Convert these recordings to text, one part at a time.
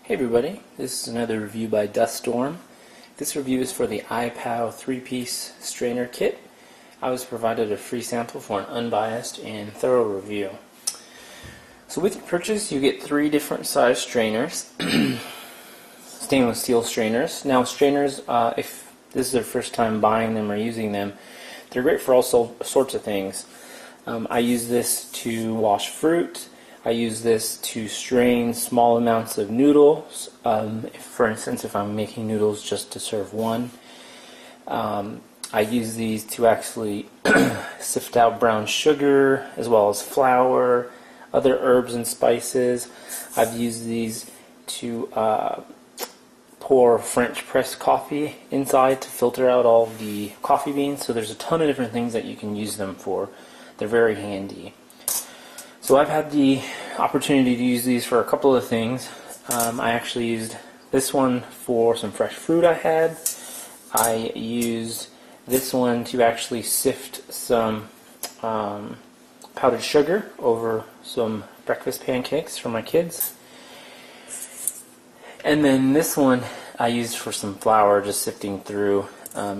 Hey everybody, this is another review by Duststorm. This review is for the IPOW 3-piece strainer kit. I was provided a free sample for an unbiased and thorough review. So with your purchase you get 3 different size strainers, stainless steel strainers. Now strainers, if this is their first time buying them or using them, they're great for all sorts of things. I use this to wash fruit. I use this to strain small amounts of noodles. For instance, if I'm making noodles just to serve one. I use these to actually sift out brown sugar as well as flour, other herbs and spices. I've used these to pour French press coffee inside to filter out all the coffee beans. So there's a ton of different things that you can use them for. They're very handy. So I've had the opportunity to use these for a couple of things. I actually used this one for some fresh fruit I had. I used this one to actually sift some powdered sugar over some breakfast pancakes for my kids. And then this one I used for some flour, just sifting through,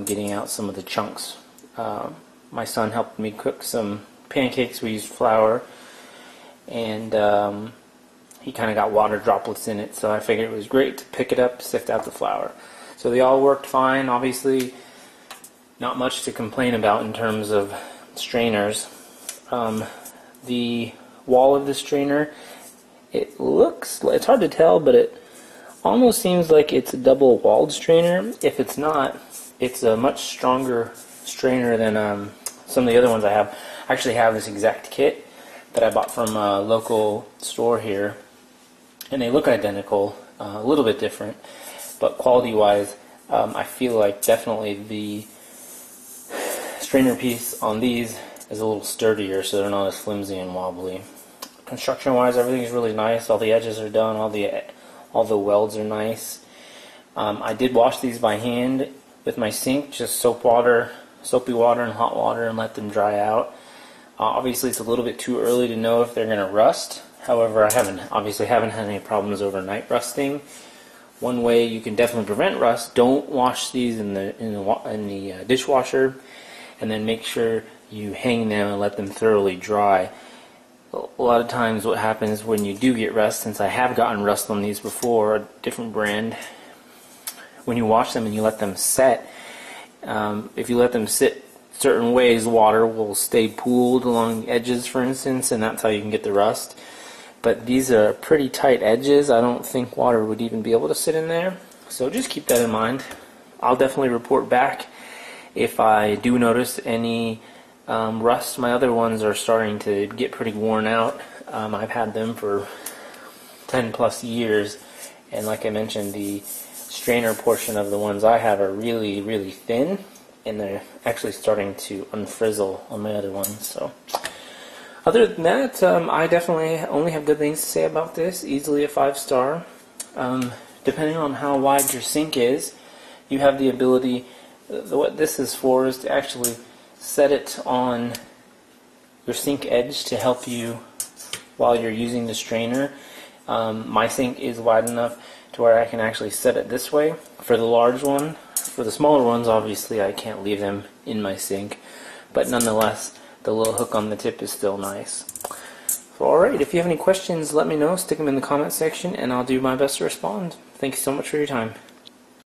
getting out some of the chunks. My son helped me cook some pancakes. We used flour, and he kind of got water droplets in it, so I figured it was great to pick it up, sift out the flour. So they all worked fine. Obviously not much to complain about in terms of strainers. The wall of the strainer, it's hard to tell, but it almost seems like it's a double walled strainer. If it's not, it's a much stronger strainer than some of the other ones I have. I actually have this exact kit that I bought from a local store here, and they look identical, a little bit different, but quality wise I feel like definitely the strainer piece on these is a little sturdier, so they're not as flimsy and wobbly. Construction wise, everything is really nice. All the edges are done, all the welds are nice. I did wash these by hand with my sink, just soapy water and hot water, and let them dry out. Obviously it's a little bit too early to know if they're going to rust. However, I obviously haven't had any problems overnight rusting. One way you can definitely prevent rust: don't wash these in the dishwasher, and then make sure you hang them and let them thoroughly dry. A lot of times what happens when you do get rust, since I have gotten rust on these before, a different brand, when you wash them and you let them set, if you let them sit certain ways, water will stay pooled along the edges, for instance, and that's how you can get the rust. But these are pretty tight edges. I don't think water would even be able to sit in there, so just keep that in mind. I'll definitely report back if I do notice any rust. My other ones are starting to get pretty worn out. I've had them for 10 plus years, and like I mentioned, the strainer portion of the ones I have are really, really thin, and they're actually starting to unfrizzle on my other ones. So other than that, I definitely only have good things to say about this. Easily a 5-star. Depending on how wide your sink is, you have the ability, what this is for is to actually set it on your sink edge to help you while you're using the strainer. My sink is wide enough to where I can actually set it this way for the large one. For the smaller ones, obviously I can't leave them in my sink, but nonetheless the little hook on the tip is still nice. So alright, if you have any questions, let me know. Stick them in the comment section and I'll do my best to respond. Thank you so much for your time.